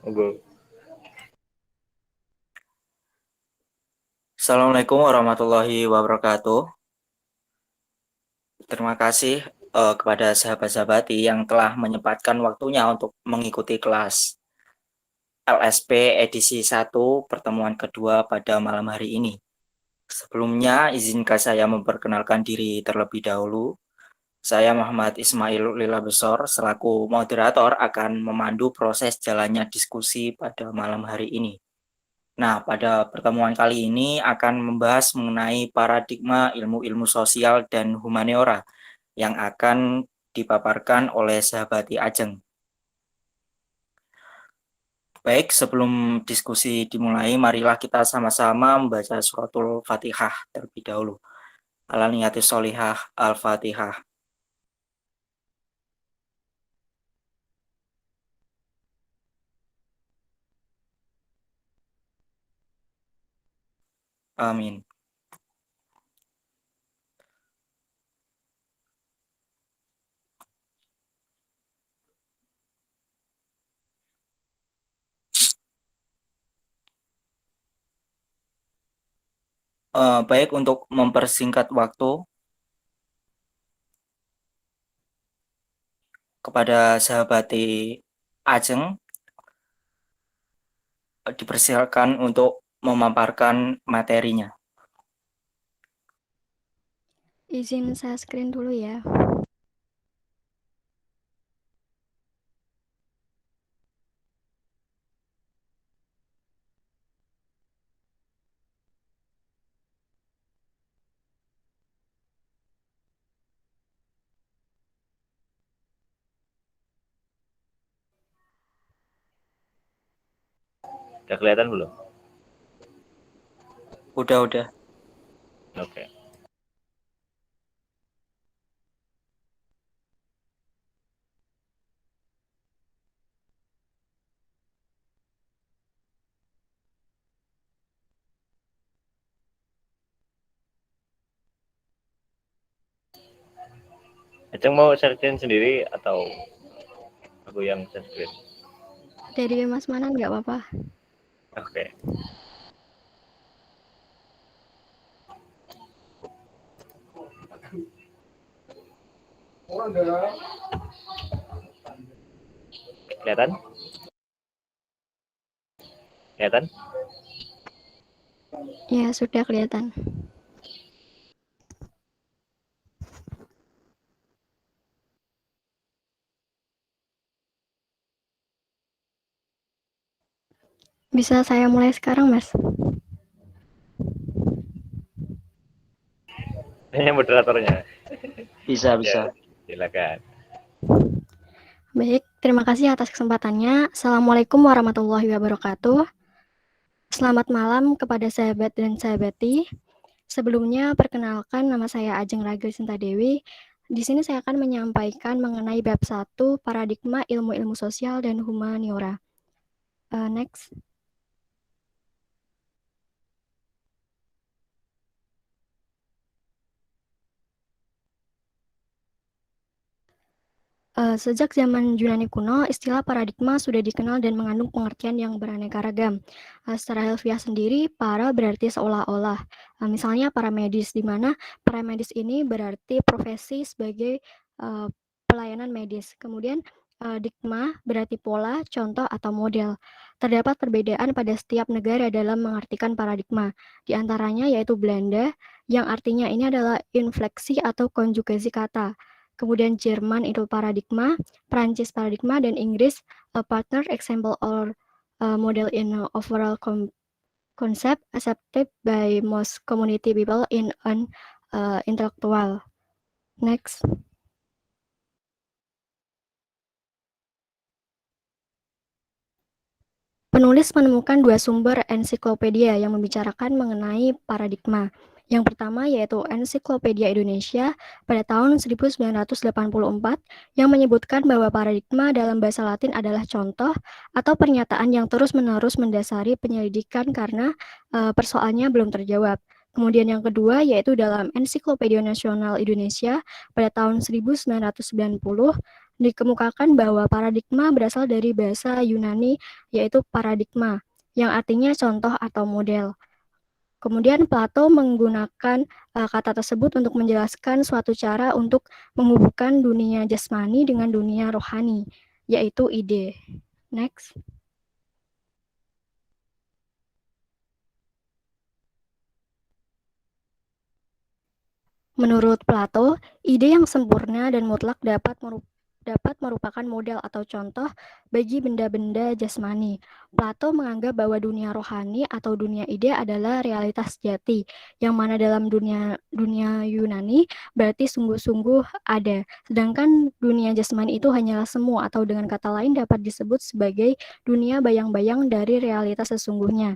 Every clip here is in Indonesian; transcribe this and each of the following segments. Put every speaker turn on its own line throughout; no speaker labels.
Monggo.
Assalamualaikum warahmatullahi wabarakatuh. Terima kasih kepada sahabat-sahabati yang telah menyempatkan waktunya untuk mengikuti kelas LSP edisi 1 pertemuan kedua pada malam hari ini. Sebelumnya, izinkan saya memperkenalkan diri terlebih dahulu. Saya Muhammad Ismail Lila Besor selaku moderator akan memandu proses jalannya diskusi pada malam hari ini. Nah, pada pertemuan kali ini akan membahas mengenai paradigma ilmu-ilmu sosial dan humaniora yang akan dipaparkan oleh sahabati Ajeng. Baik, sebelum diskusi dimulai, marilah kita sama-sama membaca suratul Fatihah terlebih dahulu. Ala niyati sholihah al-Fatihah. Amin. Baik, untuk mempersingkat waktu, kepada sahabati Ajeng dipersilakan untuk memaparkan materinya.
Izin saya screen dulu ya.
Udah kelihatan belum?
Udah.
Oke. Aceng mau share screen sendiri atau aku yang share screen?
Dari Mas Manan nggak apa-apa.
Oke. Kelihatan? Kelihatan?
Ya, sudah kelihatan. Bisa saya mulai sekarang, Mas?
Ini moderatornya.
Bisa.
Ya, silakan.
Baik, terima kasih atas kesempatannya. Assalamualaikum warahmatullahi wabarakatuh. Selamat malam kepada sahabat dan sahabati. Sebelumnya, perkenalkan nama saya Ajeng Raga Sinta Dewi. Di sini saya akan menyampaikan mengenai bab 1, paradigma ilmu-ilmu sosial dan humaniora. Next. Sejak zaman Yunani kuno, istilah paradigma sudah dikenal dan mengandung pengertian yang beraneka ragam. Secara harfiah sendiri, para berarti seolah-olah. Misalnya para medis, di mana para medis ini berarti profesi sebagai pelayanan medis. Kemudian digma berarti pola, contoh, atau model. Terdapat perbedaan pada setiap negara dalam mengartikan paradigma. Di antaranya yaitu Belanda, yang artinya ini adalah infleksi atau konjugasi kata. Kemudian Jerman itu paradigma, Prancis paradigma, dan Inggris a partner, example, or model in overall concept accepted by most community people in an intellectual. Next. Penulis menemukan dua sumber ensiklopedia yang membicarakan mengenai paradigma. Yang pertama yaitu Ensiklopedia Indonesia pada tahun 1984 yang menyebutkan bahwa paradigma dalam bahasa Latin adalah contoh atau pernyataan yang terus-menerus mendasari penyelidikan karena persoalannya belum terjawab. Kemudian yang kedua yaitu dalam Ensiklopedia Nasional Indonesia pada tahun 1990 Dikemukakan bahwa paradigma berasal dari bahasa Yunani yaitu paradigma, yang artinya contoh atau model. Kemudian Plato menggunakan kata tersebut untuk menjelaskan suatu cara untuk menghubungkan dunia jasmani dengan dunia rohani, yaitu ide. Next. Menurut Plato, ide yang sempurna dan mutlak dapat merupakan model atau contoh bagi benda-benda jasmani. Plato menganggap bahwa dunia rohani atau dunia ide adalah realitas sejati, yang mana dalam dunia Yunani berarti sungguh-sungguh ada. Sedangkan dunia jasmani itu hanyalah semu atau dengan kata lain dapat disebut sebagai dunia bayang-bayang dari realitas sesungguhnya.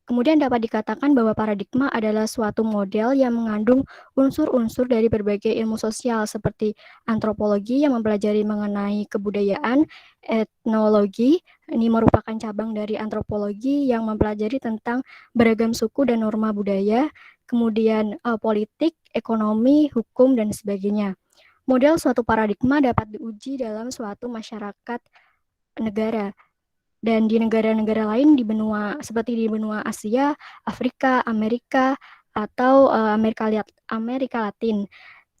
Kemudian dapat dikatakan bahwa paradigma adalah suatu model yang mengandung unsur-unsur dari berbagai ilmu sosial seperti antropologi yang mempelajari mengenai kebudayaan, etnologi, ini merupakan cabang dari antropologi yang mempelajari tentang beragam suku dan norma budaya, kemudian politik, ekonomi, hukum, dan sebagainya. Model suatu paradigma dapat diuji dalam suatu masyarakat negara. Dan di negara-negara lain di benua seperti di benua Asia, Afrika, Amerika, atau Amerika Latin.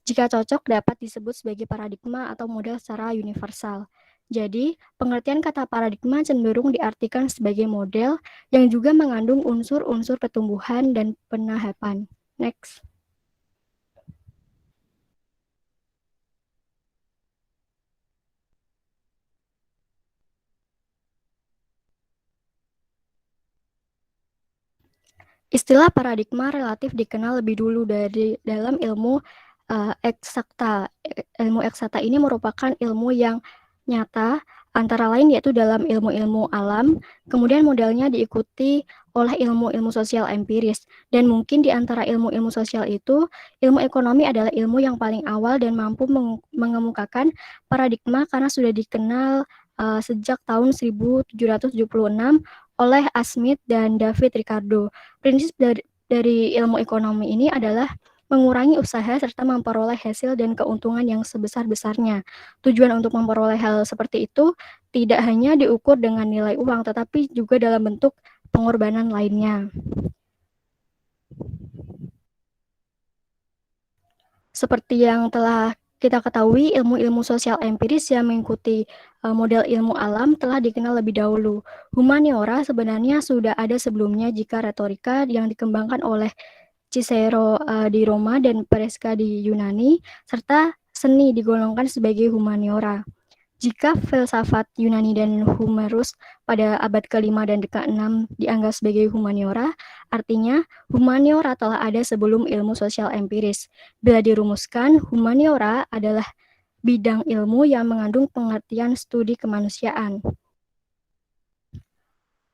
Jika cocok dapat disebut sebagai paradigma atau model secara universal. Jadi, pengertian kata paradigma cenderung diartikan sebagai model yang juga mengandung unsur-unsur pertumbuhan dan penahapan. Next. Istilah paradigma relatif dikenal lebih dulu dari dalam ilmu eksakta. Ilmu eksakta ini merupakan ilmu yang nyata, antara lain yaitu dalam ilmu-ilmu alam, kemudian modelnya diikuti oleh ilmu-ilmu sosial empiris. Dan mungkin di antara ilmu-ilmu sosial itu, ilmu ekonomi adalah ilmu yang paling awal dan mampu mengemukakan paradigma karena sudah dikenal sejak tahun 1776 oleh Smith dan David Ricardo. Prinsip dari ilmu ekonomi ini adalah mengurangi usaha serta memperoleh hasil dan keuntungan yang sebesar-besarnya. Tujuan untuk memperoleh hal seperti itu tidak hanya diukur dengan nilai uang, tetapi juga dalam bentuk pengorbanan lainnya. Seperti yang telah kita ketahui, ilmu-ilmu sosial empiris yang mengikuti model ilmu alam telah dikenal lebih dahulu. Humaniora sebenarnya sudah ada sebelumnya jika retorika yang dikembangkan oleh Cicero di Roma dan Peresca di Yunani, serta seni digolongkan sebagai humaniora. Jika filsafat Yunani dan Homerus pada abad ke-5 dan ke-6 dianggap sebagai humaniora, artinya humaniora telah ada sebelum ilmu sosial empiris. Bila dirumuskan, humaniora adalah bidang ilmu yang mengandung pengertian studi kemanusiaan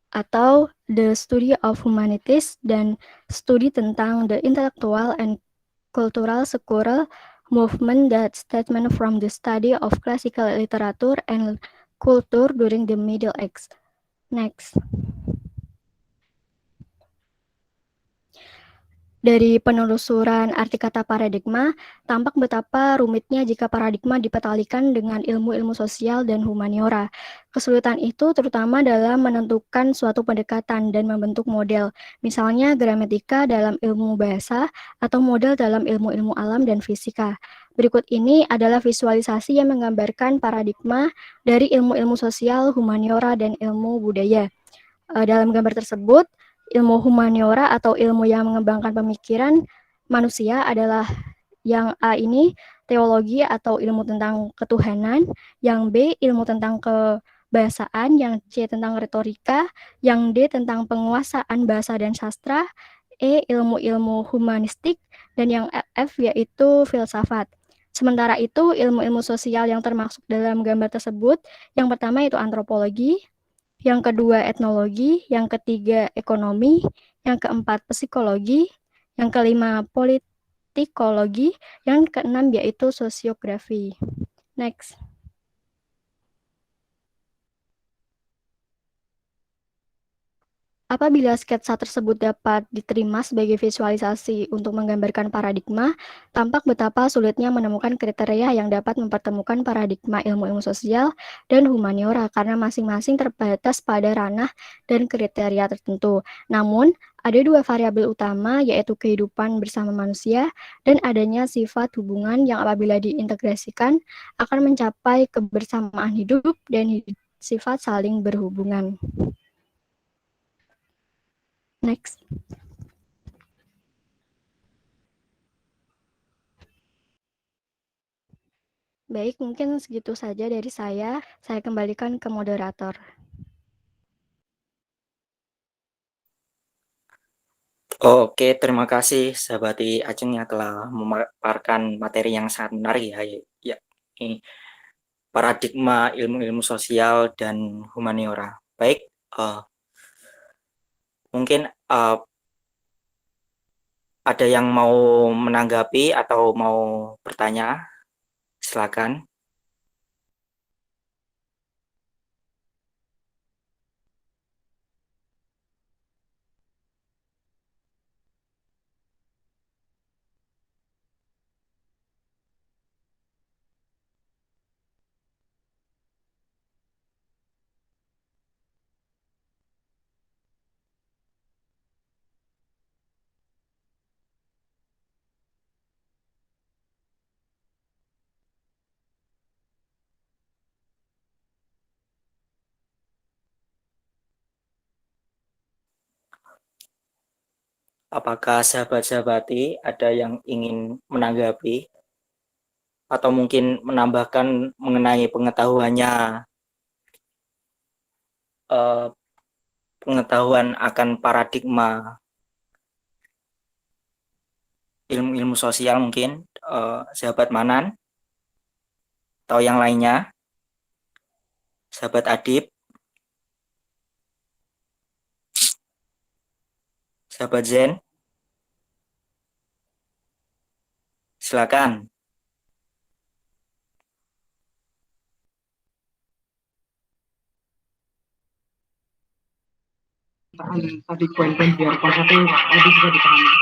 atau the study of humanities dan studi tentang the intellectual and cultural secular movement that statement from the study of classical literature and culture during the Middle Ages. Next. Dari penelusuran arti kata paradigma, tampak betapa rumitnya jika paradigma dipetalikan dengan ilmu-ilmu sosial dan humaniora. Kesulitan itu terutama dalam menentukan suatu pendekatan dan membentuk model, misalnya gramatika dalam ilmu bahasa atau model dalam ilmu-ilmu alam dan fisika. Berikut ini adalah visualisasi yang menggambarkan paradigma dari ilmu-ilmu sosial, humaniora, dan ilmu budaya. Dalam gambar tersebut, ilmu humaniora atau ilmu yang mengembangkan pemikiran manusia adalah yang A ini teologi atau ilmu tentang ketuhanan, yang B ilmu tentang kebahasaan, yang C tentang retorika, yang D tentang penguasaan bahasa dan sastra, E ilmu-ilmu humanistik, dan yang F yaitu filsafat. Sementara itu, ilmu-ilmu sosial yang termasuk dalam gambar tersebut, yang pertama itu antropologi, yang kedua etnologi, yang ketiga ekonomi, yang keempat psikologi, yang kelima politikologi, yang keenam yaitu sosiografi. Next. Apabila sketsa tersebut dapat diterima sebagai visualisasi untuk menggambarkan paradigma, tampak betapa sulitnya menemukan kriteria yang dapat mempertemukan paradigma ilmu-ilmu sosial dan humaniora karena masing-masing terbatas pada ranah dan kriteria tertentu. Namun, ada dua variabel utama, yaitu kehidupan bersama manusia dan adanya sifat hubungan yang apabila diintegrasikan akan mencapai kebersamaan hidup dan sifat saling berhubungan. Next. Baik, mungkin segitu saja dari saya. Saya kembalikan ke moderator.
Oke, terima kasih sahabati Ajeng yang telah memaparkan materi yang sangat menarik ya. Ya, ini paradigma ilmu-ilmu sosial dan humaniora. Baik, mungkin ada yang mau menanggapi atau mau bertanya? Silakan. Apakah sahabat-sahabati ada yang ingin menanggapi atau mungkin menambahkan mengenai pengetahuannya, pengetahuan akan paradigma ilmu-ilmu sosial mungkin, sahabat Manan atau yang lainnya, sahabat Adib, sahabat Zen, silakan.
Tadi poin-poin biar konsepnya lebih bisa dipahami.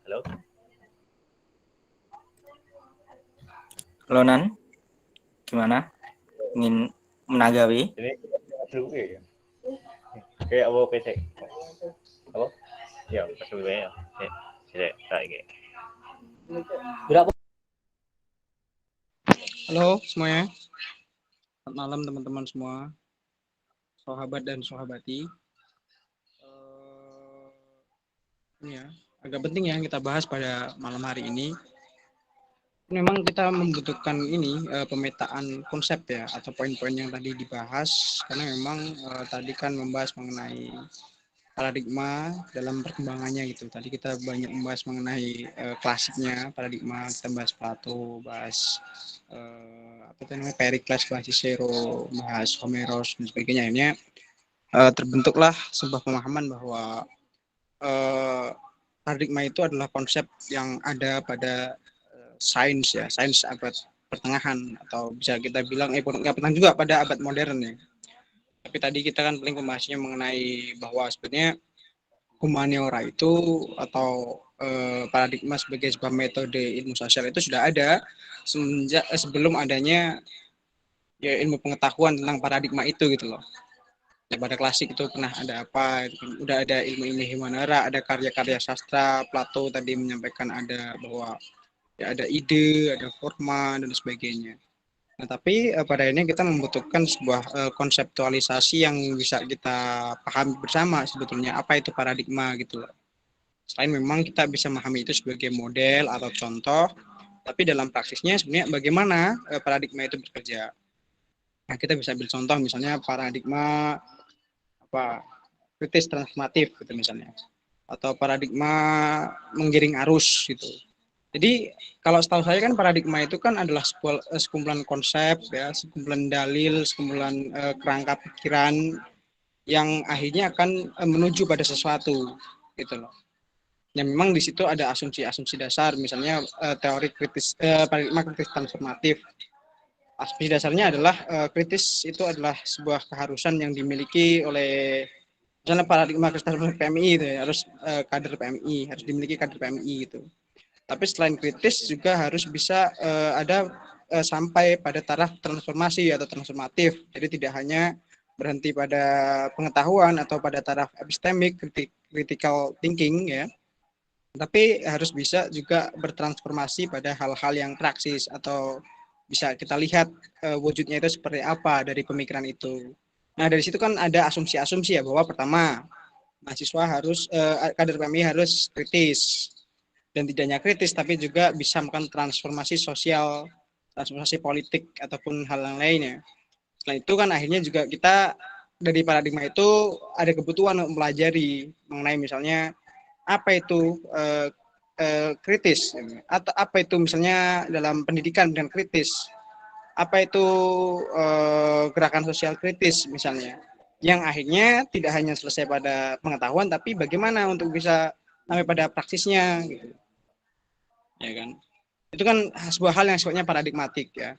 Halo.
Halo Nan, gimana? Ingin menanggapi?
Ini dulu ya. Kayak apa PC? Apa? Ya, pas dulu ya. Saya kayak.
Berapa?
Halo semuanya. Selamat malam teman-teman semua. Sahabat dan sahabati. Ini ya, agak penting ya kita bahas pada malam hari ini. Memang kita membutuhkan ini pemetaan konsep ya atau poin-poin yang tadi dibahas karena memang tadi kan membahas mengenai paradigma dalam perkembangannya gitu. Tadi kita banyak membahas mengenai klasiknya paradigma, kita bahas Plato, bahas apa itu namanya Perikles, bahas Cicero, bahas Homeros dan sebagainya. Ini terbentuklah sebuah pemahaman bahwa paradigma itu adalah konsep yang ada pada sains ya, sains abad pertengahan atau bisa kita bilang nggak pernah juga pada abad modern ya. Tapi tadi kita kan paling pembahasnya mengenai bahwa sebenarnya humaniora itu atau paradigma sebagai sebuah metode ilmu sosial itu sudah ada sebelum adanya ya ilmu pengetahuan tentang paradigma itu gitu loh. Pada klasik itu pernah ada apa, itu kan. Udah ada ilmu-ilmu humaniora, ada karya-karya sastra, Plato tadi menyampaikan ada bahwa ya ada ide, ada forma dan sebagainya. Nah, tapi pada akhirnya kita membutuhkan sebuah konseptualisasi yang bisa kita pahami bersama sebetulnya apa itu paradigma gitu loh. Selain memang kita bisa memahami itu sebagai model atau contoh, tapi dalam praksisnya sebenarnya bagaimana paradigma itu bekerja. Nah, kita bisa ambil contoh misalnya paradigma apa kritis transformatif gitu misalnya, atau paradigma menggiring arus gitu. Jadi kalau setahu saya kan paradigma itu kan adalah sekumpulan konsep ya, sekumpulan dalil, sekumpulan kerangka pikiran yang akhirnya akan menuju pada sesuatu gitu loh. Yang memang di situ ada asumsi-asumsi dasar, misalnya teori kritis paradigma kritis transformatif. Asumsi dasarnya adalah kritis itu adalah sebuah keharusan yang dimiliki oleh misalnya paradigma kritis transformatif PMI itu ya, harus kader PMI, harus dimiliki kader PMI gitu. Tapi selain kritis juga harus bisa ada sampai pada taraf transformasi atau transformatif. Jadi tidak hanya berhenti pada pengetahuan atau pada taraf epistemik, critical thinking ya, tapi harus bisa juga bertransformasi pada hal-hal yang praksis atau bisa kita lihat wujudnya itu seperti apa dari pemikiran itu. Nah, dari situ kan ada asumsi-asumsi ya, bahwa pertama mahasiswa harus kader PMI harus kritis, dan tidak hanya kritis tapi juga bisa melakukan transformasi sosial, transformasi politik ataupun hal yang lainnya. Selain itu kan akhirnya juga kita dari paradigma itu ada kebutuhan untuk mempelajari mengenai misalnya apa itu kritis, atau apa itu misalnya dalam pendidikan dengan kritis, apa itu gerakan sosial kritis misalnya, yang akhirnya tidak hanya selesai pada pengetahuan tapi bagaimana untuk bisa sampai pada praksisnya gitu. Ya kan, itu kan sebuah hal yang sifatnya paradigmatik ya,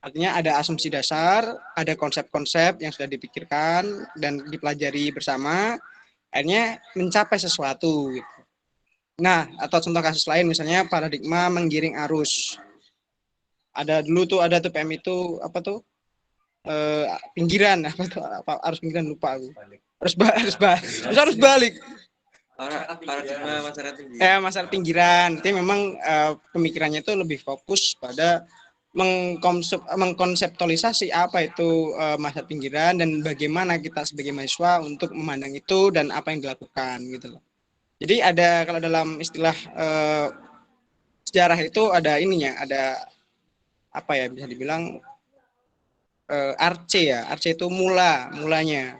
artinya ada asumsi dasar, ada konsep-konsep yang sudah dipikirkan dan dipelajari bersama, akhirnya mencapai sesuatu gitu. Nah, atau contoh kasus lain misalnya paradigma menggiring arus, ada dulu tuh ada tuh PM itu apa tuh pinggiran apa tuh, apa arus pinggiran lupa aku, harus balik
Paradigma masyarakat pinggiran.
masalah pinggiran. Jadi memang pemikirannya itu lebih fokus pada mengkonseptualisasi apa itu masyarakat pinggiran dan bagaimana kita sebagai mahasiswa untuk memandang itu dan apa yang dilakukan gitu loh. Jadi ada, kalau dalam istilah sejarah itu ada ininya, ada apa ya, bisa dibilang arce ya, arce itu mulanya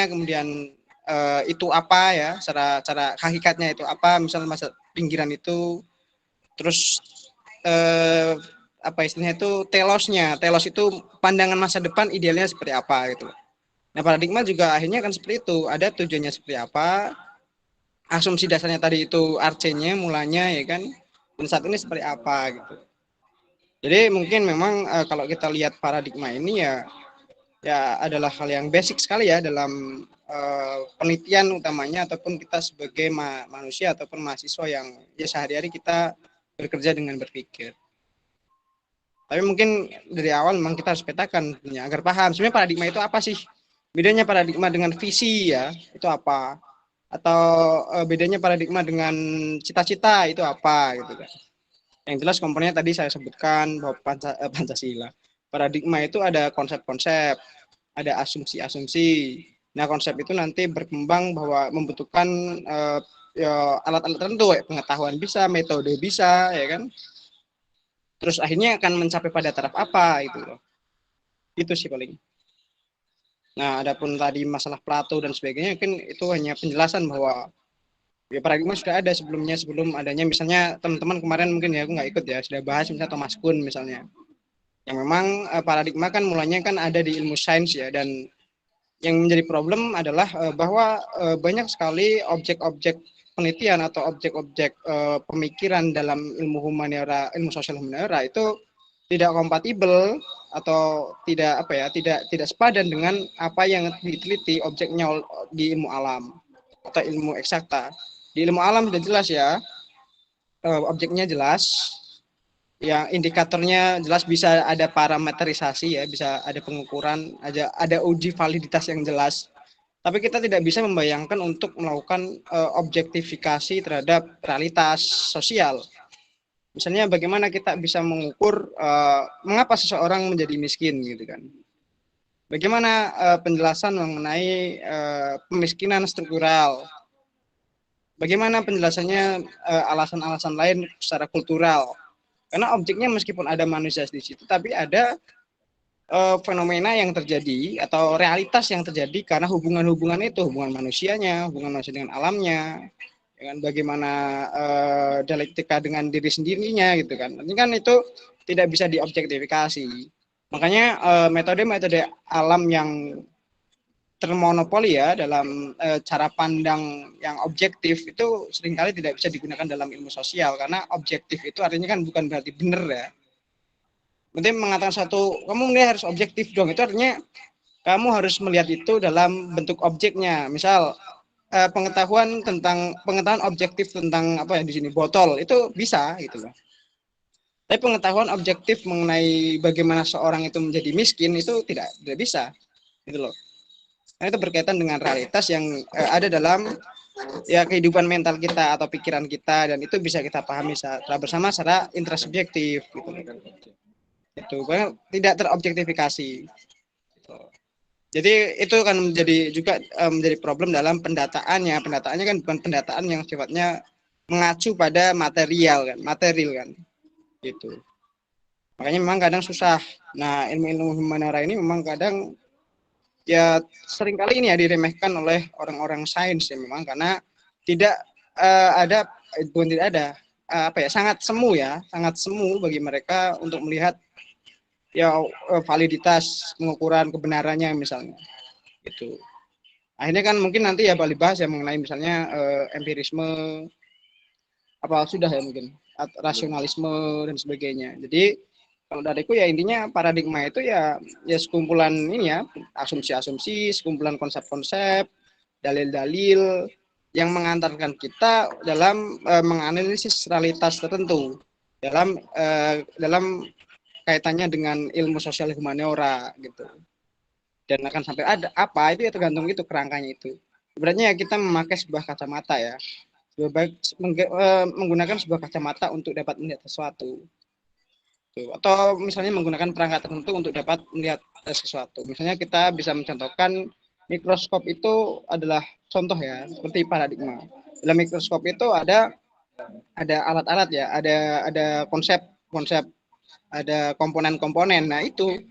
kemudian itu apa ya, cara hakikatnya itu apa, misalnya masa pinggiran itu, terus apa istilahnya itu telos itu pandangan masa depan idealnya seperti apa gitu. Nah, paradigma juga akhirnya kan seperti itu, ada tujuannya seperti apa, asumsi dasarnya tadi itu arce-nya mulanya ya kan, dan saat ini seperti apa gitu. Jadi mungkin memang kalau kita lihat paradigma ini ya adalah hal yang basic sekali ya dalam penelitian utamanya, ataupun kita sebagai manusia ataupun mahasiswa yang ya sehari-hari kita bekerja dengan berpikir. Tapi mungkin dari awal memang kita harus petakan ya, agar paham sebenarnya paradigma itu apa sih, bedanya paradigma dengan visi ya itu apa, atau bedanya paradigma dengan cita-cita itu apa gitu kan. Yang jelas komponennya tadi saya sebutkan bahwa Pancasila. Paradigma itu ada konsep-konsep, ada asumsi-asumsi. Nah, konsep itu nanti berkembang bahwa membutuhkan ya, alat-alat tertentu, ya, pengetahuan bisa, metode bisa, ya kan. Terus akhirnya akan mencapai pada taraf apa itu loh. Itu sih paling. Nah, adapun tadi masalah Plato dan sebagainya, mungkin itu hanya penjelasan bahwa ya paradigma sudah ada sebelumnya, sebelum adanya misalnya teman-teman kemarin mungkin ya aku nggak ikut ya, sudah bahas misalnya Thomas Kuhn misalnya, yang memang paradigma kan mulanya kan ada di ilmu sains ya, dan yang menjadi problem adalah bahwa banyak sekali objek-objek penelitian atau objek-objek pemikiran dalam ilmu humaniora, ilmu sosial humaniora itu tidak kompatibel atau tidak apa ya, tidak sepadan dengan apa yang diteliti objeknya di ilmu alam atau ilmu eksakta. Di ilmu alam sudah jelas ya, objeknya jelas, yang indikatornya jelas, bisa ada parameterisasi ya, bisa ada pengukuran, ada uji validitas yang jelas. Tapi kita tidak bisa membayangkan untuk melakukan objektifikasi terhadap realitas sosial. Misalnya bagaimana kita bisa mengukur mengapa seseorang menjadi miskin gitu kan. Bagaimana penjelasan mengenai pemiskinan struktural. Bagaimana penjelasannya alasan-alasan lain secara kultural. Karena objeknya meskipun ada manusia di situ, tapi ada fenomena yang terjadi atau realitas yang terjadi karena hubungan-hubungan itu, hubungan manusianya, hubungan manusia dengan alamnya, dengan bagaimana dialektika dengan diri sendirinya gitu kan. Ini kan itu tidak bisa diobjektifikasi. Makanya metode-metode alam yang termonopoli ya dalam cara pandang yang objektif itu seringkali tidak bisa digunakan dalam ilmu sosial, karena objektif itu artinya kan bukan berarti benar ya. Nanti mengatakan satu, kamu ini harus objektif dong, itu artinya kamu harus melihat itu dalam bentuk objeknya. Misal pengetahuan objektif tentang apa ya di sini botol itu bisa gitu loh. Tapi pengetahuan objektif mengenai bagaimana seorang itu menjadi miskin itu tidak bisa gitu loh. Karena itu berkaitan dengan realitas yang ada dalam ya kehidupan mental kita atau pikiran kita, dan itu bisa kita pahami secara bersama secara intrasubjektif gitu. Itu tidak terobjektifikasi. Jadi itu kan menjadi juga menjadi problem dalam pendataannya. Pendataannya kan bukan pendataan yang sifatnya mengacu pada material kan, gitu. Makanya memang kadang susah. Nah, ilmu-ilmu humanera ini memang kadang ya seringkali ini ya diremehkan oleh orang-orang sains ya, memang karena tidak bukan tidak ada sangat semu bagi mereka untuk melihat ya validitas pengukuran kebenarannya misalnya gitu. Akhirnya kan mungkin nanti ya balik bahas ya mengenai misalnya empirisme apa sudah ya mungkin rasionalisme dan sebagainya. Jadi kalau dariku ya intinya paradigma itu ya sekumpulan ini ya, asumsi-asumsi, sekumpulan konsep-konsep, dalil-dalil yang mengantarkan kita dalam menganalisis realitas tertentu dalam kaitannya dengan ilmu sosial humaniora gitu. Dan akan sampai ada apa itu ya tergantung itu kerangkanya itu. Sebenarnya ya kita memakai sebuah kacamata ya. Menggunakan sebuah kacamata untuk dapat melihat sesuatu. Atau misalnya menggunakan perangkat tertentu untuk dapat melihat sesuatu. Misalnya kita bisa mencontohkan mikroskop itu adalah contoh ya, seperti paradigma. Dalam mikroskop itu ada alat-alat ya, ada konsep, ada komponen-komponen. Nah itu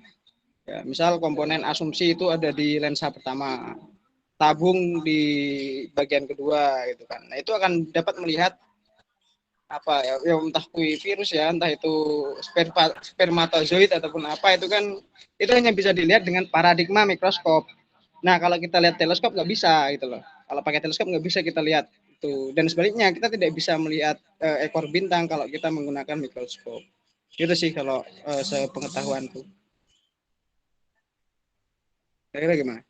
ya, misal komponen asumsi itu ada di lensa pertama, tabung di bagian kedua gitu kan. Nah itu akan dapat melihat apa ya, entah virus ya, entah itu spermatozoid ataupun apa, itu kan itu hanya bisa dilihat dengan paradigma mikroskop. Nah kalau kita lihat teleskop nggak bisa gitu loh. Kalau pakai teleskop nggak bisa kita lihat itu, dan sebaliknya kita tidak bisa melihat ekor bintang kalau kita menggunakan mikroskop. Gitu sih kalau sepengetahuanku. Kira-kira gimana?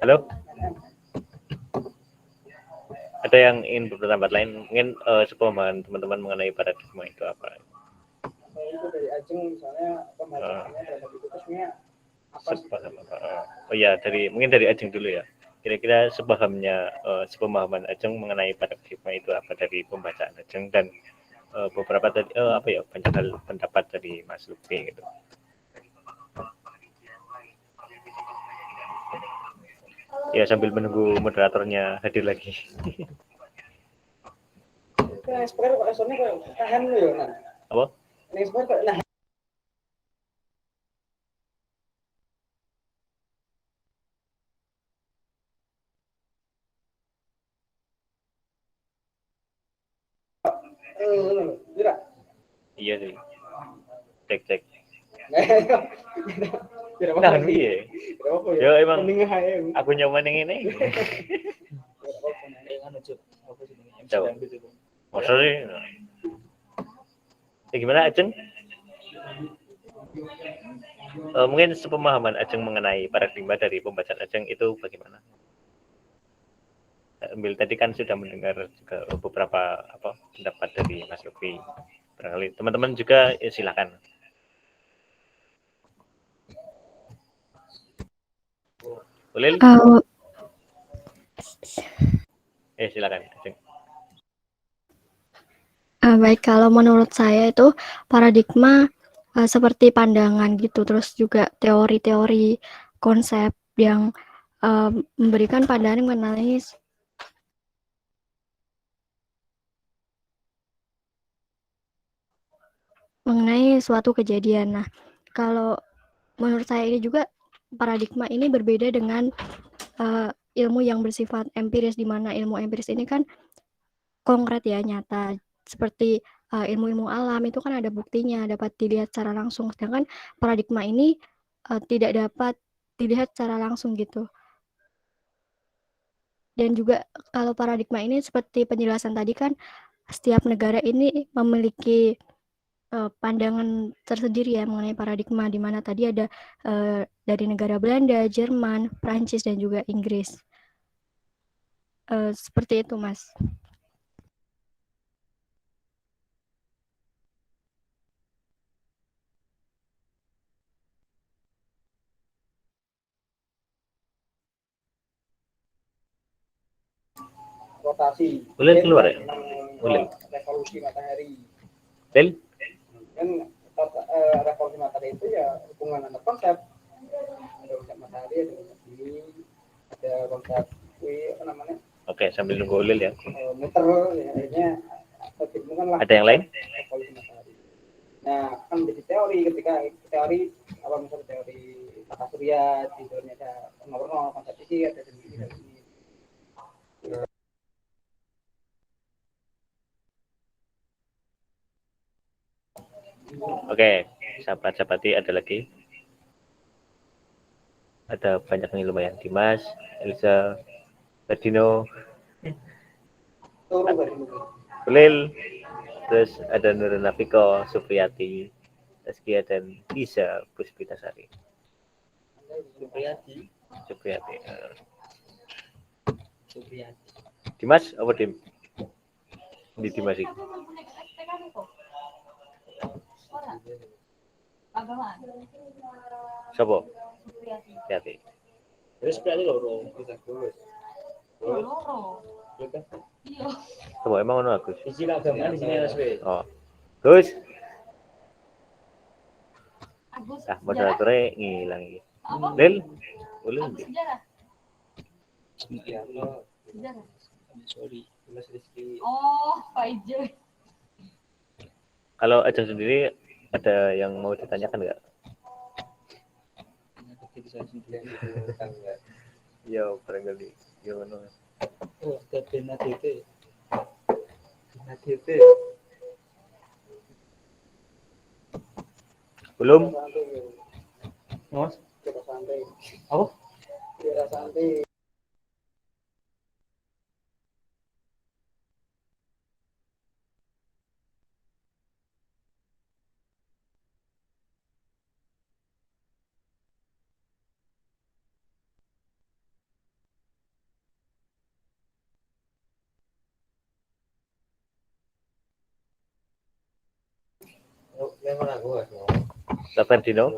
Halo? Ada yang ingin berpendapat lain? Mungkin sepemahaman teman-teman mengenai paradigma itu apa?
Itu dari Ajeng misalnya pembacaannya terhadap itu terusnya apa sih?
Oh ya, mungkin dari Ajeng dulu ya. Kira-kira sepemahaman Ajeng mengenai paradigma itu apa dari pembacaan Ajeng dan beberapa tadi apa ya banyak hal pendapat dari Mas Lutfi gitu. Ya sambil menunggu moderatornya hadir lagi.
Nah, sebenarnya kok esoknya kok tahan lu ya, nah.
Apa?
Nah, sebenarnya kok nah. Tidak.
Iya sih. Cek.
Tidak
Nah,
apa-apa.
iya.
Tidak apa-apa ya.
Ya emang
Mending aja.
aku nyaman yang ini. Coba. Masa sih? Ya, gimana Ajeng? Mungkin sepemahaman Ajeng mengenai paradigma dari pembacaan Ajeng itu bagaimana? Ambil tadi kan sudah mendengar juga beberapa pendapat dari Mas Lutfi. Barangkali teman-teman juga silakan. Boleh? Silakan.
Baik, kalau menurut saya itu paradigma seperti pandangan gitu, terus juga teori-teori konsep yang memberikan pandangan mengenai suatu kejadian. Nah, kalau menurut saya ini juga paradigma ini berbeda dengan ilmu yang bersifat empiris, di mana ilmu empiris ini kan konkret ya, nyata. Seperti ilmu-ilmu alam itu kan ada buktinya, dapat dilihat secara langsung. Sedangkan paradigma ini tidak dapat dilihat secara langsung gitu. Dan juga kalau paradigma ini seperti penjelasan tadi kan, setiap negara ini memiliki pandangan tersendiri ya mengenai paradigma, di mana tadi ada dari negara Belanda, Jerman, Prancis, dan juga Inggris. Seperti itu, Mas.
Rotasi.
Boleh keluar ya? Boleh.
Revolusi matahari.
Del?
Kan revolusi matahari itu ya hubungan antar konsep. Ada konsep matahari, ada konsep bumi, ada konsep apa namanya?
Oke, sambil nunggu Ulil ya.
Muter, ya, akhirnya
ada yang lain?
Revolusi matahari. Nah, kan menjadi teori ketika teori apa misalnya teori tata surya di dalamnya ada warna konsep isi ada sendiri.
Oke, sahabat-sahabati ada lagi. Ada banyak nih lumayan. Dimas, Elsa, Ferdino, Ulil, terus ada Nurul Nafiko, Supriyati, Taskia dan Lisa Puspitasari. Supriyati. Dimas, apa Dim? Di Dimas ini. Sopo? Supriyati. Terus Supriyati loro. Iya. Coba emang ono Agus. Isi agama di sini LSP. Oh. Gus. Moderatornya ngilang iki. Lil. Boleh ndi? Sejarah. Sorry. Oh, Pak Ijo. Kalau Ajeng sendiri ada yang mau ditanyakan nggak? Ya, barangkali. Ya, mana? Oh, ada BNADT. BNADT. Belum? Mas? Apa? Pak Ferdino.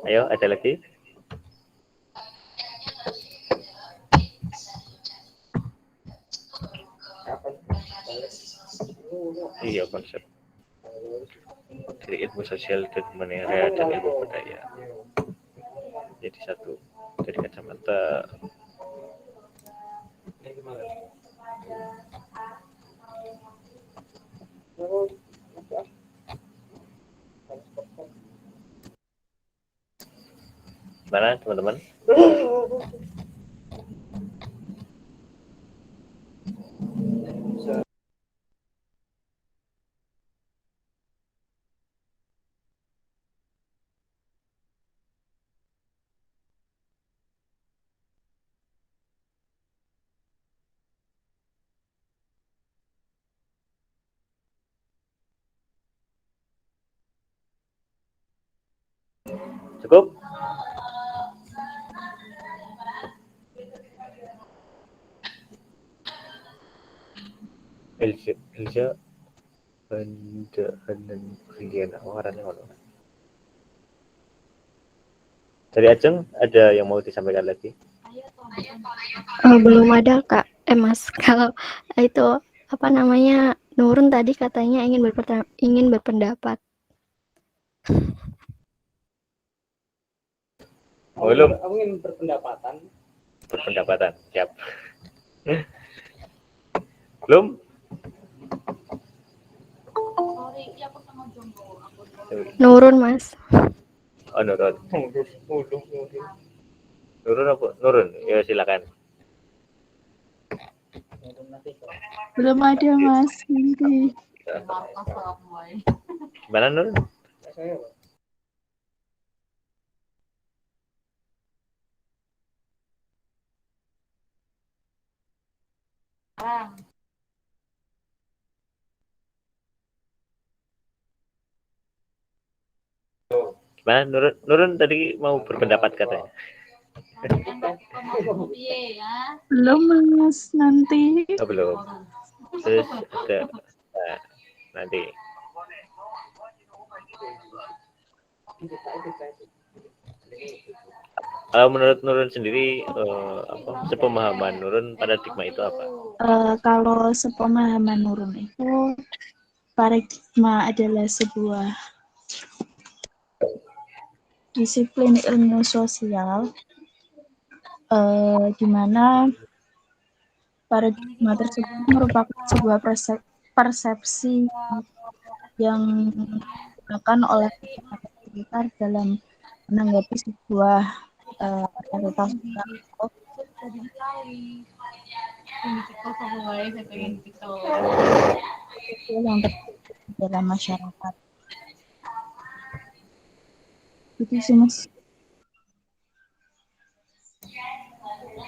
Ayo, ada lagi? Iya, konsep dari ilmu sosial dan monetary dan ilmu budaya. Jadi satu dari kacamata mana teman-teman? Cukup? Ilja Bandahanan Brilian awarannya ngono. Dari Ajeng ada yang mau disampaikan lagi?
Belum ada Kak. Mas, kalau itu apa namanya Nurun tadi katanya ingin berpendapat.
Belum.
Aku ingin berpendapatan.
Berpendapatan, siap. Belum?
Nurun Mas.
Oh, Nurun. Nurun apa? Nurun, ya silakan.
Belum ada Mas, nanti.
Gimana Nurun? Gimana Nurun? Nurun tadi mau berpendapat katanya.
Belum Mas, nanti.
Oh, belum. Terus ada nanti. Kalau menurut Nurun sendiri, sepemahaman Nurun paradigma itu apa?
Kalau sepemahaman Nurun itu, paradigma adalah sebuah disiplin ilmu sosial, di mana paradigma tersebut merupakan sebuah persepsi yang digunakan oleh masyarakat sekitar dalam menanggapi sebuah realitas yang terjadi dalam masyarakat. Itu sih Mas.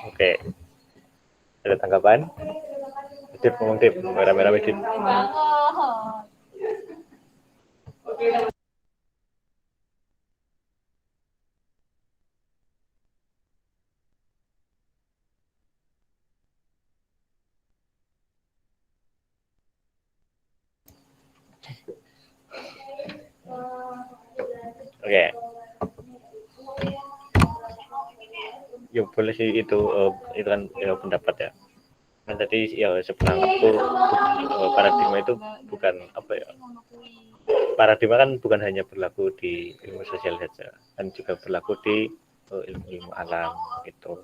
Oke. Ada tanggapan? Tip ngomong tip, merah-merah tip. Oke. Ya boleh sih itu kan ya, pendapat ya. Kan tadi ya sebenarnya paradigma itu bukan apa ya. Paradigma kan bukan hanya berlaku di ilmu sosial saja, kan juga berlaku di ilmu alam gitu.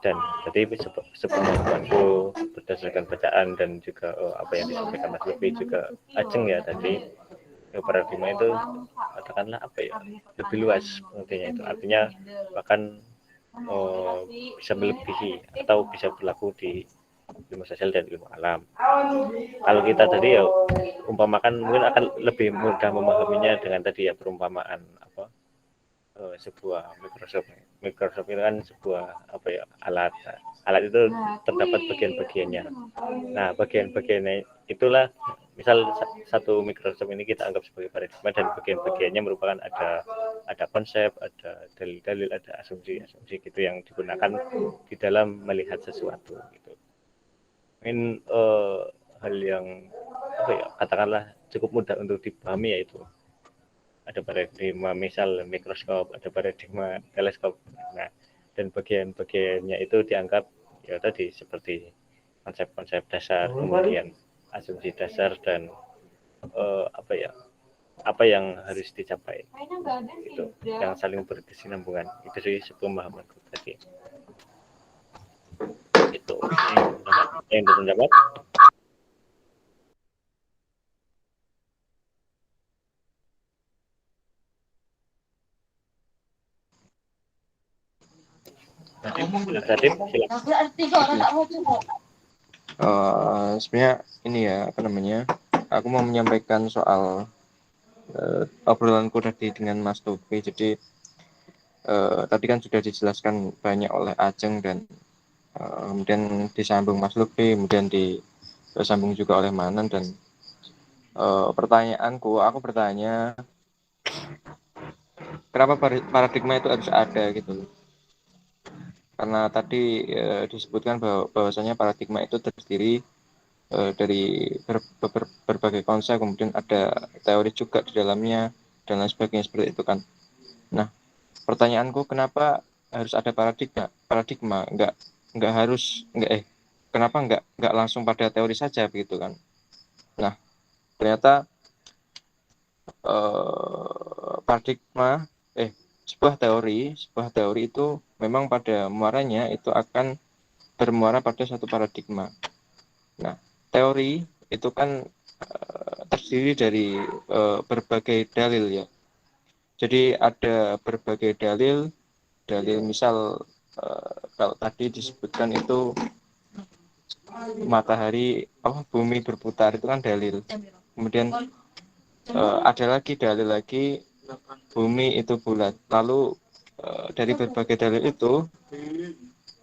Dan tadi sepemahamanku berdasarkan bacaan dan juga apa yang disampaikan Mas Lutfi juga Ajeng ya tadi, paradigma itu katakanlah apa ya, lebih luas pengertiannya itu, artinya bahkan bisa melebihi atau bisa berlaku di ilmu sosial dan ilmu alam. Kalau kita tadi ya umpamakan mungkin akan lebih mudah memahaminya dengan tadi ya perumpamaan apa sebuah Microsoft itu kan sebuah apa ya alat itu terdapat bagian-bagiannya. Nah bagian-bagiannya itulah misal satu Microsoft ini kita anggap sebagai paradigma dan bagian-bagiannya merupakan ada konsep, ada dalil-dalil, ada asumsi-asumsi gitu yang digunakan di dalam melihat sesuatu gitu. Mungkin hal yang apa ya katakanlah cukup mudah untuk dipahami yaitu ada paradigma misal mikroskop, ada paradigma teleskop. Nah, dan bagian-bagiannya itu dianggap ya tadi seperti konsep-konsep dasar, kemudian asumsi dasar dan apa yang harus dicapai itu yang saling berkesinambungan itu sih sepemahamanku tadi itu yang berpendapat. Tadi silakan.
Sebenarnya ini ya apa namanya, aku mau menyampaikan soal obrolanku tadi dengan Mas Topi. Jadi tadi kan sudah dijelaskan banyak oleh Ajeng dan kemudian disambung Mas Lutfi, kemudian disambung juga oleh Manan dan pertanyaanku, aku bertanya kenapa paradigma itu harus ada gitu. Karena tadi disebutkan bahwasanya paradigma itu terdiri dari berbagai konsep, kemudian ada teori juga di dalamnya dan lain sebagainya seperti itu kan. Nah, pertanyaanku kenapa harus ada paradigma nggak harus kenapa nggak langsung pada teori saja begitu kan. Nah, ternyata paradigma sebuah teori itu memang pada muaranya itu akan bermuara pada satu paradigma. Nah, teori itu kan terdiri dari berbagai dalil ya. Jadi ada berbagai dalil misal kalau tadi disebutkan itu matahari bumi berputar itu kan dalil. Kemudian ada lagi dalil lagi bumi itu bulat. Lalu dari berbagai dalil itu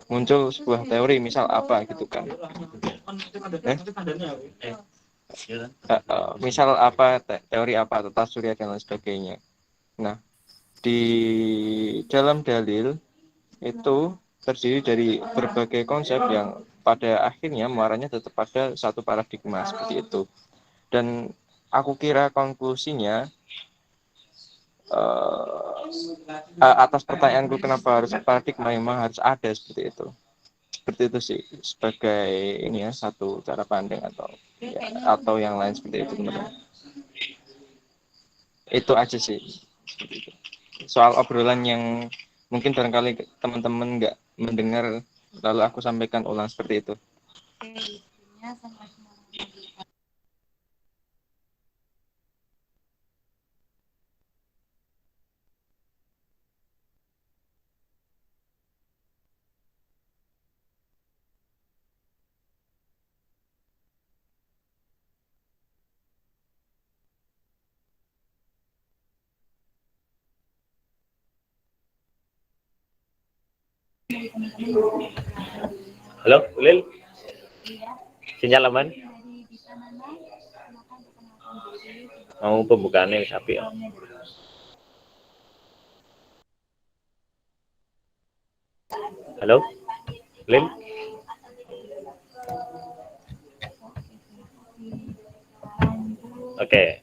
muncul sebuah teori misal apa gitu kan. Misal apa teori apa tata surya dan lain sebagainya. Nah, di dalam dalil itu terdiri dari berbagai konsep yang pada akhirnya muaranya tetap pada satu paradigma seperti itu. Dan aku kira konklusinya atas pertanyaanku kenapa harus paradigma memang harus ada seperti itu. Seperti itu sih sebagai ini ya satu cara pandang atau yang lain seperti itu teman-teman. Itu aja sih. Soal obrolan yang mungkin barangkali teman-teman nggak mendengar lalu aku sampaikan ulang seperti itu.
Halo, Ulil. Sinyal aman? Mau pembukaannya sapi ya? Halo, Ulil. Oke,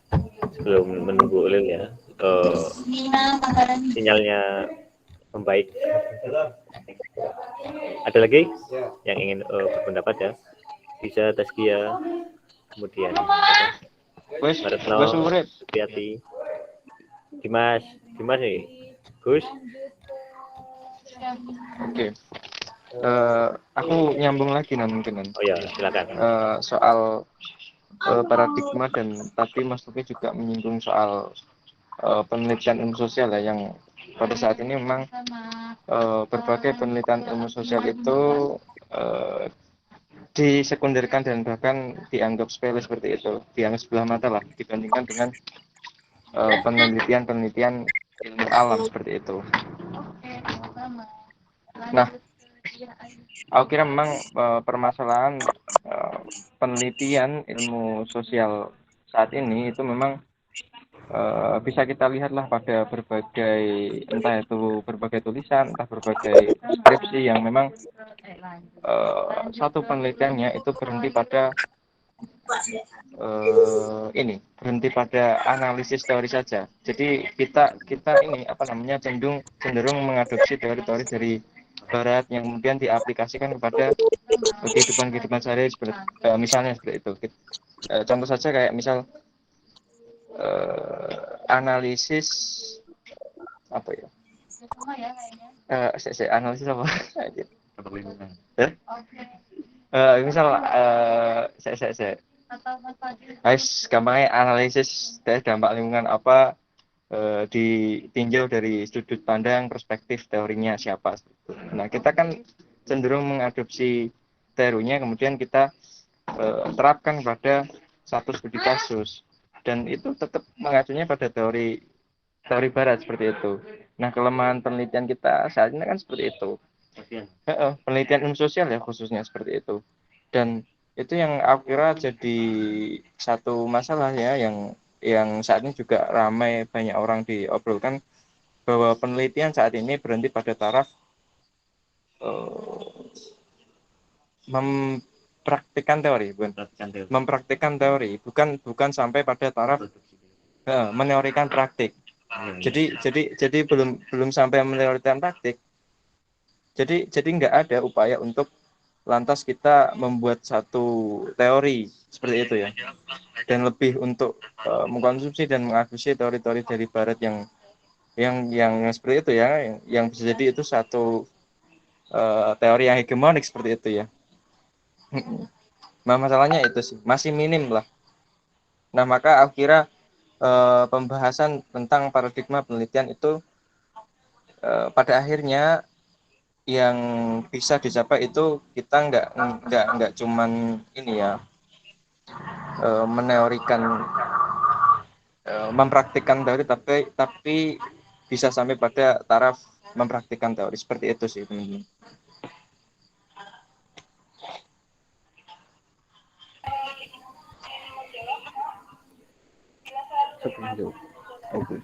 sebelum menunggu Ulil ya, sinyalnya membaik. Ada lagi yang ingin berpendapat ya? Bisa Taskia, kemudian Retno, Supriyati, Dimas nih, Gus.
Oke. Aku nyambung lagi mungkin.
Oh ya, silakan.
Soal paradigma dan tadi Mas Luki juga menyinggung soal penelitian ilmu sosial ya yang pada saat ini memang berbagai penelitian ilmu sosial itu disekunderkan dan bahkan dianggap sepele seperti itu, dianggap sebelah mata lah dibandingkan dengan penelitian-penelitian ilmu alam seperti itu. Nah, aku kira memang permasalahan penelitian ilmu sosial saat ini itu memang bisa kita lihatlah pada berbagai, entah itu berbagai tulisan, entah berbagai skripsi yang memang satu penelitiannya itu berhenti pada berhenti pada analisis teori saja. Jadi kita ini cenderung mengadopsi teori-teori dari Barat yang kemudian diaplikasikan kepada kehidupan sehari seperti misalnya seperti itu. Contoh saja kayak misal analisis apa ya? Analisis apa? Misal gampangnya analisis dari dampak lingkungan apa ditinjau dari sudut pandang perspektif teorinya siapa. Nah, kita kan cenderung mengadopsi teorinya kemudian kita terapkan pada satu studi kasus dan itu tetap mengacunya pada teori Barat seperti itu. Nah, kelemahan penelitian kita saat ini kan seperti itu. Penelitian ilmu sosial ya khususnya seperti itu. Dan itu yang aku kira jadi satu masalah ya yang saat ini juga ramai banyak orang diobrolkan, bahwa penelitian saat ini berhenti pada taraf mempraktikkan teori, bukan sampai pada taraf meneorikan praktik. Jadi belum sampai meneorikan praktik. Jadi nggak ada upaya untuk lantas kita membuat satu teori seperti itu ya, dan lebih untuk mengkonsumsi dan mengadopsi teori-teori dari Barat yang seperti itu ya, yang bisa jadi itu satu teori yang hegemonik seperti itu ya. Nah, masalahnya itu sih masih minim lah. Nah, maka aku kira pembahasan tentang paradigma penelitian itu pada akhirnya yang bisa dicapai itu kita nggak cuman ini ya meneorikan mempraktikkan teori tapi bisa sampai pada taraf mempraktikkan teori seperti itu sih teman-teman.
Oke.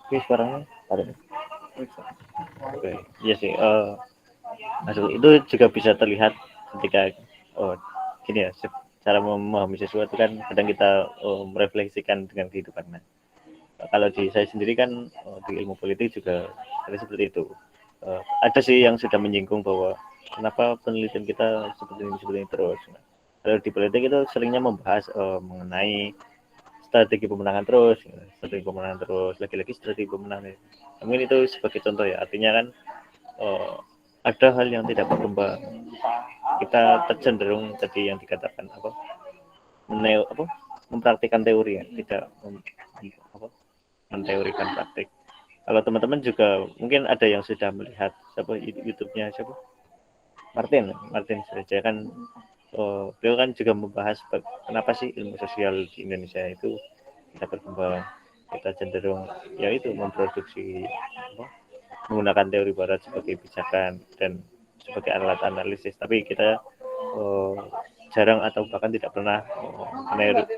Oke, suaranya ada. Oke, iya sih. Itu juga bisa terlihat ketika gini ya, cara memahami sesuatu kan kadang kita merefleksikan dengan kehidupan. Nah, kalau di saya sendiri kan di ilmu politik juga ada seperti itu. Ada sih yang sudah menyinggung bahwa kenapa penelitian kita seperti ini terus. Nah, kalau di politik itu seringnya membahas mengenai strategi pemenangan terus, lagi-lagi strategi pemenangan. Mungkin itu sebagai contoh ya, artinya kan ada hal yang tidak berkembang. Kita tercenderung tadi yang dikatakan mempraktikkan teori ya, tidak menteorikan praktik. Kalau teman-teman juga mungkin ada yang sudah melihat YouTube-nya Martin saja kan, beliau kan juga membahas kenapa sih ilmu sosial di Indonesia itu tidak berkembang. Kita cenderung yaitu memproduksi menggunakan teori Barat sebagai pijakan dan sebagai alat analisis, tapi kita jarang atau bahkan tidak pernah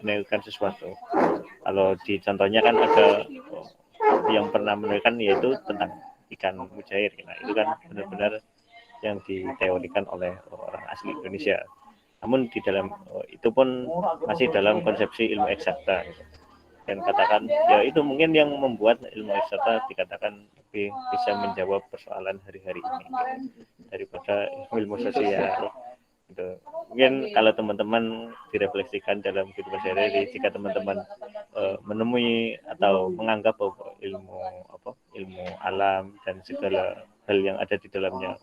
menelurkan sesuatu. Kalau di contohnya kan ada yang pernah menelurkan yaitu tentang ikan mujair. Nah, itu kan benar-benar yang diteorikan oleh orang asli Indonesia. Namun di dalam itu pun masih dalam konsepsi ilmu eksakta. Dan katakan ya itu mungkin yang membuat ilmu eksakta dikatakan lebih bisa menjawab persoalan hari-hari ini daripada ilmu sosial. Gitu. Mungkin kalau teman-teman direfleksikan dalam kehidupan sehari-hari, jika teman-teman menemui atau menganggap bahwa ilmu alam dan segala hal yang ada di dalamnya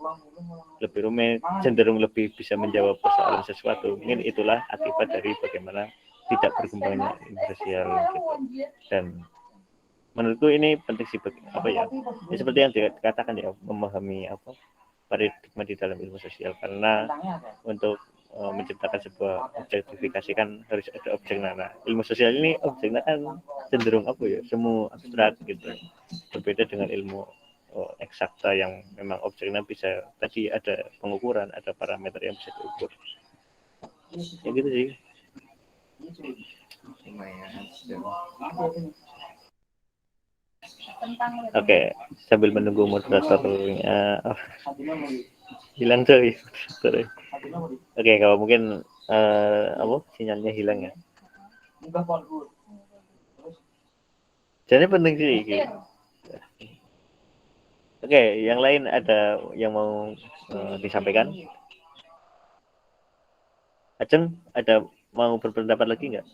lebih rumit, cenderung lebih bisa menjawab persoalan sesuatu, mungkin itulah akibat dari bagaimana tidak berkembangnya ilmu sosial gitu. Dan menurutku ini penting sih apa ya, ya seperti yang dikatakan ya, memahami apa paradigma di dalam ilmu sosial, karena untuk menciptakan sebuah objektifikasi kan harus ada objeknya. Nah, ilmu sosial ini objeknya kan cenderung apa ya, semu abstrak gitu, berbeda dengan ilmu eksakta yang memang objeknya bisa tadi ada pengukuran, ada parameter yang bisa diukur, ya gitu sih. Oke, sambil menunggu moderatornya hilang coy. Sorry. Oke, kalau mungkin apa sinyalnya hilang ya. Jadi penting sih. Gitu. Oke, yang lain ada yang mau disampaikan? Aceng, ada mau berpendapat lagi nggak?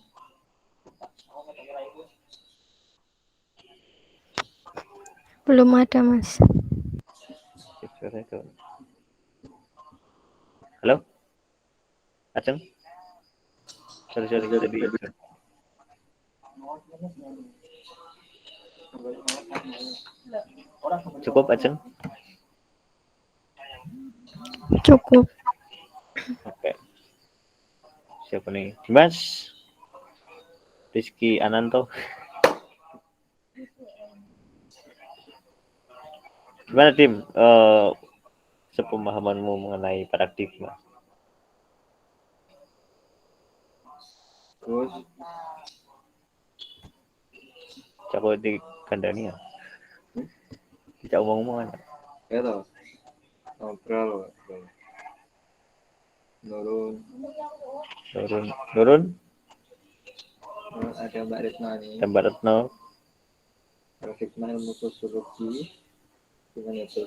Belum ada, Mas.
Halo? Aceng? Sorry, tadi. Cukup, Aceng?
Cukup.
Oke. Siapa nih? Dimas? Rizky Ananto? Gimana, Tim? Sepemahamanmu mengenai paradigma?
Terus
Cako di kandani ya? Tidak omong-omongan.
ya toh ngobrol nurun
Nurun?
ada Mbak Retno nih,
Mbak Retno?
paradigma ilmu sosiologi gimana itu?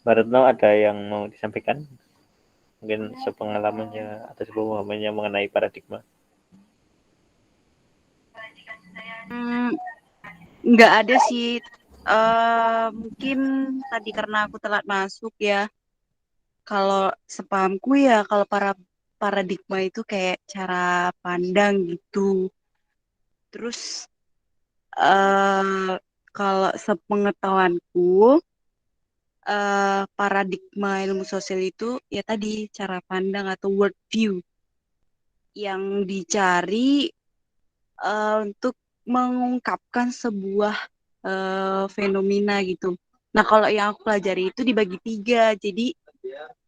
Mbak Retno ada yang mau disampaikan? Mungkin sepengalamannya atau sepemahamannya mengenai paradigma?
Nggak ada sih. Mungkin tadi karena aku telat masuk ya. Kalau sepahamku ya, kalau paradigma itu kayak cara pandang gitu. Terus kalau sepengetahuanku, paradigma ilmu sosial itu ya tadi cara pandang atau world view yang dicari untuk mengungkapkan sebuah fenomena gitu. Nah, kalau yang aku pelajari itu dibagi tiga. Jadi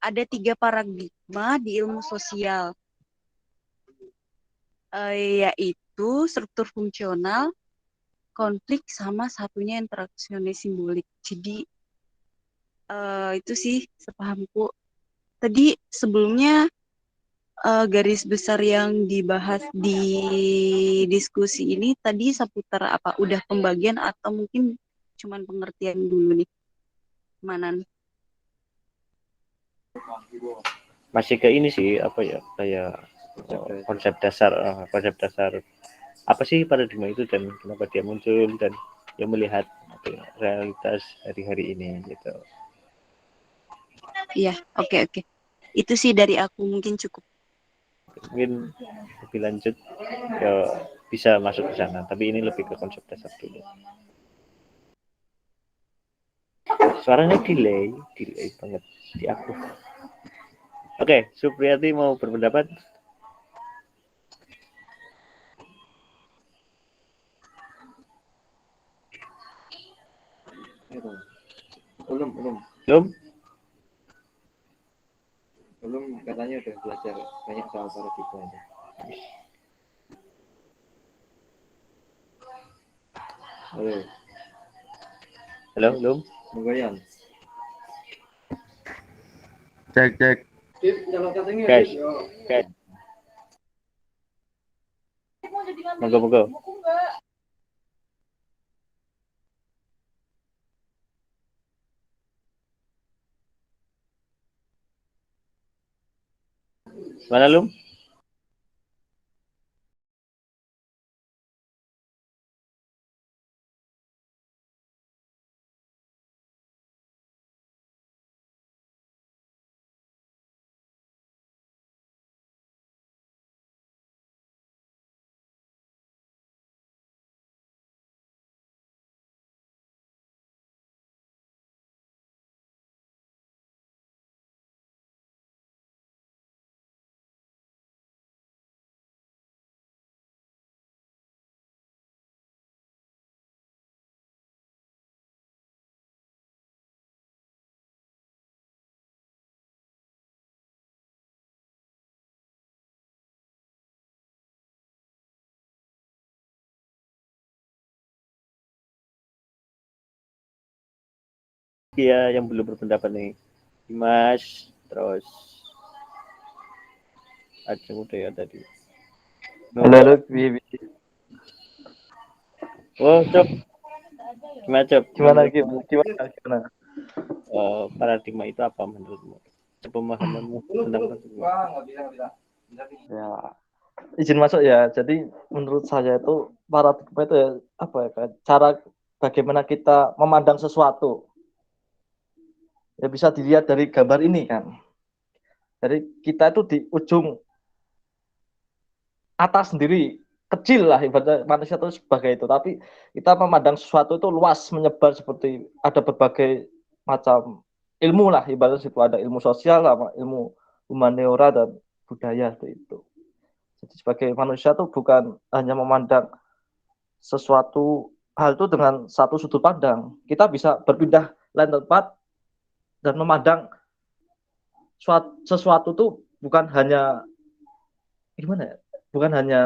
ada tiga paradigma di ilmu sosial, yaitu struktur fungsional, konflik, sama satunya interaksionis simbolik. Jadi itu sih sepahamku. Tadi sebelumnya garis besar yang dibahas di diskusi ini tadi seputar apa? Udah pembagian atau mungkin cuman pengertian dulu nih, Manan?
Masih ke ini sih, apa ya, kayak konsep dasar apa sih paradigma itu dan kenapa dia muncul, dan dia melihat apa ya, realitas hari-hari ini gitu.
Iya, oke. Itu sih dari aku mungkin cukup.
Mungkin lebih lanjut ke bisa masuk ke sana, tapi ini lebih ke konsep dasar dulu. Suaranya delay banget di aku. Oke, Supriyati mau berpendapat?
Belum katanya udah belajar banyak soal paradigma itu.
Halo, belum?
Menggoyang.
Cek. Guys. Monggo. Mana Lum? ya yang belum berpendapat nih. Dimas, terus Ajeng udah ya tadi.
Halo, Bi.
Oh, Cop. Gimana, Cop?
Gimana,
Menurutmu,
gimana?
paradigma itu apa menurutmu? Pemahamanmu tentang paradigma?
Ya, izin masuk ya. Jadi menurut saya itu paradigma itu ya apa ya, kan? Cara bagaimana kita memandang sesuatu. Ya bisa dilihat dari gambar ini kan. Jadi kita itu di ujung atas sendiri kecil lah ibaratnya manusia itu sebagai itu, tapi kita memandang sesuatu itu luas menyebar seperti ada berbagai macam ilmu lah ibaratnya situ ada ilmu sosial sama ilmu humaniora dan budaya itu. Jadi sebagai manusia itu bukan hanya memandang sesuatu hal itu dengan satu sudut pandang, kita bisa berpindah lain tempat dan memandang sesuatu itu bukan hanya gimana ya, bukan hanya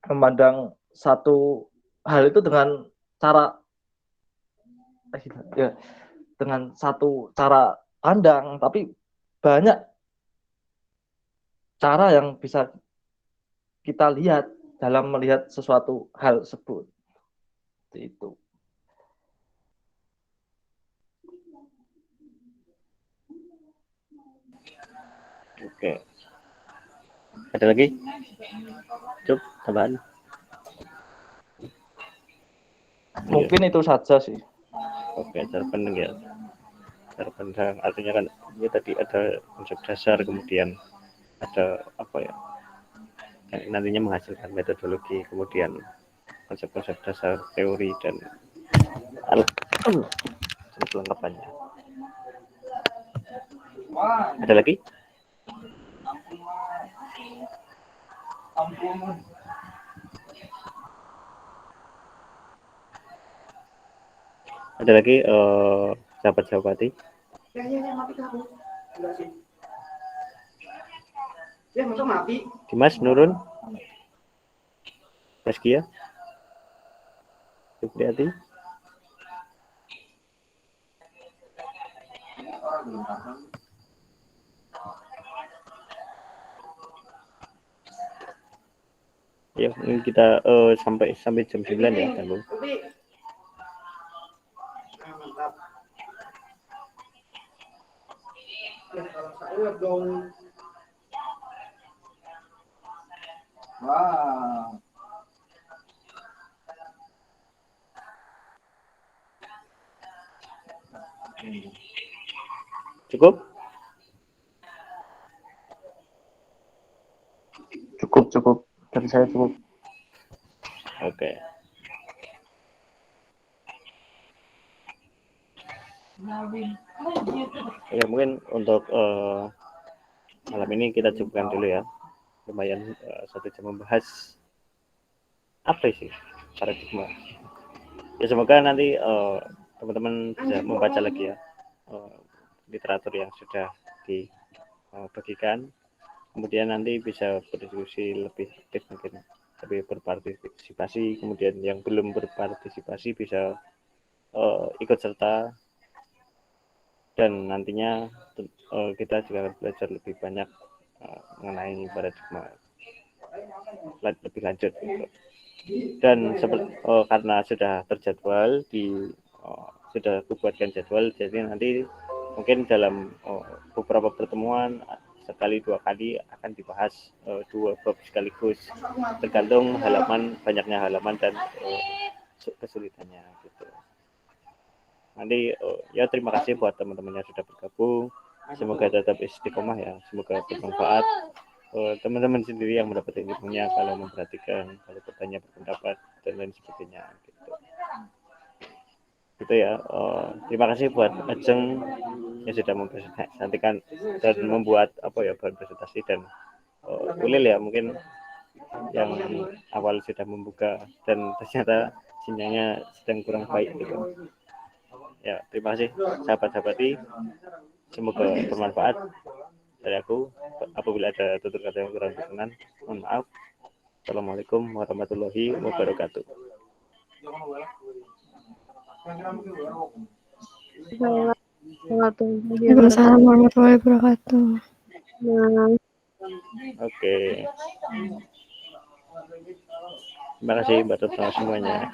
memandang satu hal itu dengan cara ya dengan satu cara pandang, tapi banyak cara yang bisa kita lihat dalam melihat sesuatu hal tersebut. Itu.
Oke. Ada lagi? Cop, tambahan?
Mungkin itu saja sih.
Oke, cara pandang ya. Cara pandang artinya kan ini tadi ada konsep dasar, kemudian ada apa ya? Yang nantinya menghasilkan metodologi, kemudian konsep-konsep dasar, teori dan kelengkapannya. Ada lagi? Ada lagi sahabat-sahabati? Dimas, Nurun, Zaskia, Supriyati. Ya, mungkin kita sampai jam 9 ya, Tanggung. Cukup?
Cukup. Dari saya cukup.
Oke. Ya, mungkin untuk malam ini kita cukupkan dulu ya. Lumayan 1 jam membahas apa sih paradigma. Ya semoga nanti teman-teman bisa membaca lagi ya literatur yang sudah dibagikan. Kemudian nanti bisa berdiskusi lebih aktif, mungkin lebih berpartisipasi. Kemudian yang belum berpartisipasi bisa ikut serta, dan nantinya kita juga akan belajar lebih banyak mengenai paradigma lebih lanjut gitu. Dan karena sudah terjadwal sudah dibuatkan jadwal, jadi nanti mungkin dalam beberapa pertemuan sekali 2 kali akan dibahas 2 bab sekaligus, tergantung banyaknya halaman dan kesulitannya gitu. Nanti ya terima kasih buat teman-teman yang sudah bergabung, semoga tetap istiqomah ya, semoga bermanfaat. Teman-teman sendiri yang mendapat ilmunya kalau memperhatikan, kalau bertanya, berpendapat dan lain sebagainya gitu ya. Terima kasih buat Ajeng yang sudah mempresentasikan dan membuat bahan presentasi, dan Ulil ya mungkin yang awal sudah membuka dan ternyata sinyalnya sedang kurang baik gitu ya. Terima kasih sahabat-sahabati, semoga bermanfaat. Dari aku, apabila ada tutur kata yang kurang berkenan, mohon maaf. Assalamualaikum warahmatullahi wabarakatuh.
Waalaikumsalam warahmatullahi wabarakatuh.
Oke. Terima kasih buat semuanya.